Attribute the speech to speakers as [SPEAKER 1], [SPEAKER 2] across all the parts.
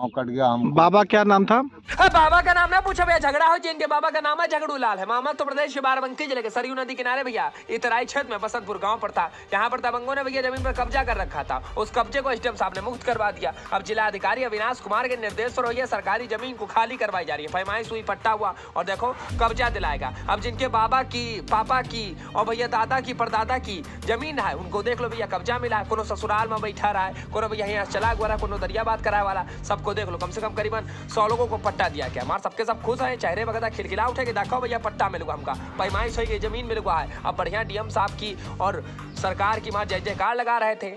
[SPEAKER 1] गांव कट गया। हम
[SPEAKER 2] बाबा क्या नाम था?
[SPEAKER 3] बाबा का नाम ना पूछो भैया, झगड़ा हो जिनके बाबा का नाम है झगड़ू लाल है। मामा तो प्रदेश के बाराबंकी जिले के सरयू नदी किनारे भैया इतराई क्षेत्र में बसंतपुर गांव पड़ता। यहाँ पर दबंगों ने भैया जमीन पर कब्जा कर रखा था। उस कब्जे को एसडीएम साहब ने मुक्त करवा दिया। अब जिला अधिकारी अविनाश कुमार के निर्देश पर भैया सरकारी जमीन को खाली करवाई जा रही है। पैमाइश हुई, पट्टा हुआ और देखो कब्जा दिलाएगा। अब जिनके बाबा की, पापा की और भैया दादा की, परदादा की जमीन है, उनको देख लो भैया कब्जा मिला है। कोनो ससुराल में बैठा रहा है, कोनो भैया यहाँ चला हुआ है, कोनो दरियाबाद कराए वाला, सबको देख लो। कम से कम करीबन 100 लोगों को पट्टा दिया गया। हमारे सबके सब खुश है, चेहरे वगैरह खिलखिला उठे कि देखो भैया पट्टा मिल गया, हमका पैमाइश हुई, जमीन मिल गया है। अब बढ़िया डीएम साहब की और सरकार की मां जय जयकार लगा रहे थे।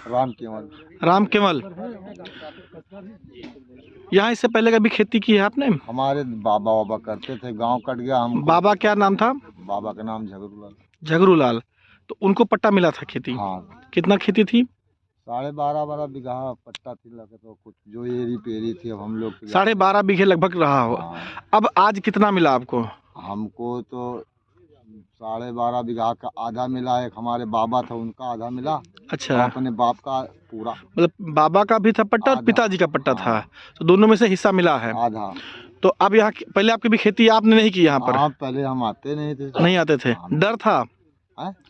[SPEAKER 2] राम केवल, यहाँ इससे पहले कभी खेती की है आपने?
[SPEAKER 1] हमारे बाबा करते थे, गांव कट गया। हम
[SPEAKER 2] बाबा क्या नाम था?
[SPEAKER 1] बाबा का नाम झगड़ूलाल।
[SPEAKER 2] झगड़ूलाल। तो उनको पट्टा मिला था खेती?
[SPEAKER 1] हाँ।
[SPEAKER 2] कितना खेती थी?
[SPEAKER 1] 12.5 बीघा पट्टा थी लगे, तो कुछ जो एरी पेरी थी। अब हम लोग
[SPEAKER 2] 12.5 बीघे लगभग रहा हो।
[SPEAKER 1] हाँ।
[SPEAKER 2] अब आज कितना मिला आपको?
[SPEAKER 1] हमको तो 12.5 बीघा का आधा मिला। एक हमारे बाबा था, उनका आधा मिला।
[SPEAKER 2] अच्छा,
[SPEAKER 1] अपने बाप का पूरा,
[SPEAKER 2] मतलब बाबा का भी था पट्टा और पिताजी का पट्टा था, तो दोनों में से हिस्सा मिला है
[SPEAKER 1] आधा।
[SPEAKER 2] तो अब यहाँ पहले आपकी भी खेती आपने नहीं की यहाँ पर?
[SPEAKER 1] हाँ, पहले हम आते नहीं थे।
[SPEAKER 2] नहीं आते थे? डर था?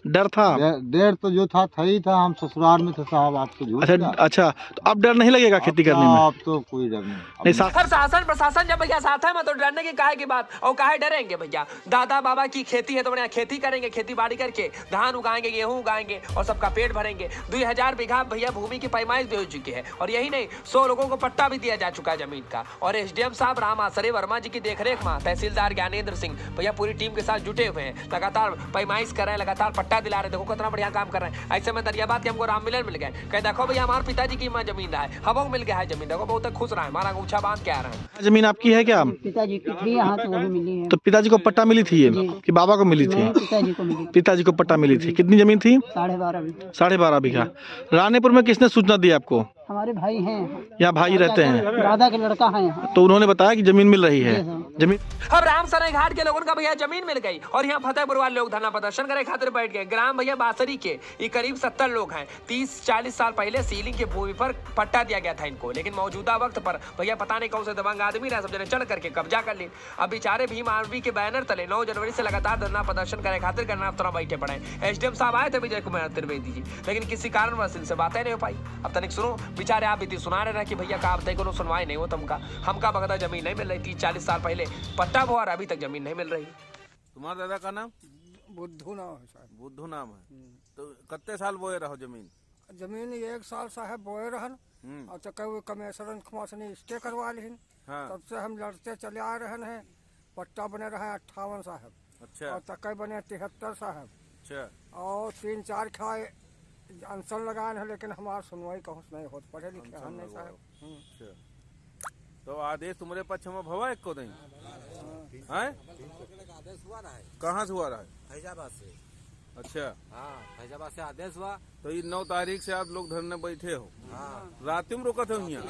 [SPEAKER 2] डर था?
[SPEAKER 1] डेढ़ तो जो था ही था। हम ससुराल में थे साहब, आपको झूठ।
[SPEAKER 2] अच्छा, तो अब डर नहीं लगेगा खेती करने में?
[SPEAKER 1] अब तो कोई डर नहीं।
[SPEAKER 3] हर शासन प्रशासन जब भैया साथ है मैं तो डरने की काहे की बात, और काहे डरेंगे भैया। दादा बाबा की खेती है तो बढ़िया खेती करेंगे, खेती बाड़ी करके धान उगाएंगे, गेहूं उगाएंगे और सबका पेट भरेंगे। 2000 बीघा भैया भूमि की पैमाइश भी हो चुकी है और यही नहीं 100 लोगों को पट्टा भी दिया जा चुका है जमीन का। और एसडीएम साहब राम आसरे वर्मा जी की देखरेख में तहसीलदार ज्ञानेंद्र सिंह भैया पूरी टीम के साथ जुटे हुए हैं। लगातार पैमाइश कर रहे हैं, लगातार पट्टा दिला रहे हैं। देखो कितना बढ़िया काम कर रहे हैं। ऐसे में दरियाबाद के हमको राम मिलन मिल गए, कहे देखो भैया हमारे पिताजी की मां जमीन रहा है, हमको मिल गया है जमीन। देखो बहुत खुश रहा है, हमारा अंगूछा बांध के आ रहे हैं।
[SPEAKER 2] जमीन आपकी है क्या?
[SPEAKER 4] पिताजी की थी यहाँ, तो वो भी मिली है।
[SPEAKER 2] तो पिताजी को पट्टा मिली थी ये कि बाबा को मिली थी?
[SPEAKER 4] पिताजी को मिली।
[SPEAKER 2] पिताजी को पट्टा मिली थी। कितनी जमीन थी?
[SPEAKER 4] 12.5 बीघा।
[SPEAKER 2] 12.5 बीघा। रानीपुर में किसने सूचना दी आपको?
[SPEAKER 4] हमारे भाई हैं
[SPEAKER 2] यहाँ, भाई रहते हैं,
[SPEAKER 4] दादा के लड़का है यहाँ।
[SPEAKER 2] तो उन्होंने बताया कि जमीन मिल रही है। जमीन
[SPEAKER 3] अब रामसराय घाट के लोगों का भैया जमीन मिल गई और यहाँ फतेहपुर वाले लोग धरना प्रदर्शन करे खातिर बैठ गए। ग्राम भैया बासरी के ये करीब 70 लोग हैं। 30-40 साल पहले सीलिंग के भूमि पर पट्टा दिया गया था इनको, लेकिन मौजूदा वक्त पर भैया पता नहीं कौन से दबंग आदमी रहे, सब जने चढ़ करके कब्जा कर ली। अब बेचारे भीम आर्मी के बैनर तले 9 जनवरी से लगातार धरना प्रदर्शन करे खातिर करना तरह बैठे पड़े। एसडीएम साहब आए थे विजय कुमार त्रिवेदी जी, लेकिन किसी कारणवश इनसे बातें नहीं हो पाई। अब तनिक सुनो, बेचारे आप इतनी सुना रहे ना कि भैया का अब तक कोनो सुनवाई नहीं हो, हमका बगदा जमीन नहीं मिल रही। 30-40 साल पहले पट्टा हुआ, अभी तक जमीन नहीं मिल रही।
[SPEAKER 5] तुम्हारा दादा का नाम?
[SPEAKER 6] बुद्धू नाम है साहब।
[SPEAKER 5] बुद्धू नाम है। तो कितने साल बोए रहो जमीन?
[SPEAKER 6] जमीन 1 साल साहब बोए रहन और तो कभी कमिश्नर ने स्टे करवा लीन।
[SPEAKER 5] हाँ।
[SPEAKER 6] तब से हम लड़ते चले आ रहे हैं। पट्टा बने रहे 58 साहब।
[SPEAKER 5] अच्छा।
[SPEAKER 6] और तक बने 73 साहब।
[SPEAKER 5] अच्छा।
[SPEAKER 6] और 3-4 खाए अनशन लगाए हैं, लेकिन हमारा सुनवाई कहूँ नहीं होत, पढ़े लिखे हम नहीं साहब।
[SPEAKER 5] अच्छा, तो आदेश तुम्हारे पक्ष में भवा एक को नहीं है? कहाँ से हुआ रहा है?
[SPEAKER 7] फैजाबाद से।
[SPEAKER 5] अच्छा,
[SPEAKER 7] हाँ, फैजाबाद से आदेश हुआ।
[SPEAKER 5] तो ये 9 तारीख से आप लोग धरने बैठे हो?
[SPEAKER 7] हाँ।
[SPEAKER 5] रात में रुका था यहाँ?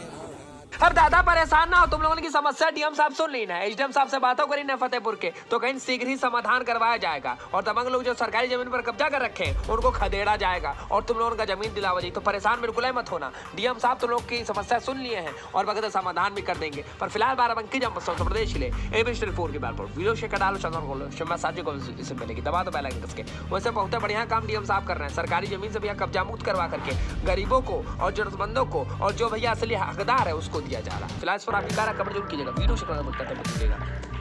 [SPEAKER 3] अब दादा परेशान ना हो, तुम लोगों की समस्या डीएम साहब सुन ली ना, एसडीएम साहब से बातों करी ना फतेहपुर के, तो कहीं शीघ्र ही समाधान करवाया जाएगा और दबंग लोग जो सरकारी जमीन पर कब्जा कर रखे हैं उनको खदेड़ा जाएगा और तुम लोगों का जमीन दिलावा जाएगी। तो परेशान बिल्कुल ही मत होना, डीएम साहब तुम लोग की समस्या सुन लिए हैं और बगैर समाधान भी कर देंगे। पर फिलहाल बाराबंकी जब उत्तर प्रदेश के लिए एबी 4 की बात पर वीडियो शेयर डालो, चंदन खोलो, शिमला साजी को इससे मिलेगी, दबा दो बेल आइकन के। वैसे बहुत बढ़िया काम डीएम साहब कर रहे हैं, सरकारी जमीन से भैया कब्जा मुक्त करवा करके गरीबों को और जरूरतमंदों को और जो भैया असली हकदार है उसको दिया जा रहा है। फिलहाल इस पर आप खबर जरूर कीजिएगा, वीडियो शेयर करना मत करते।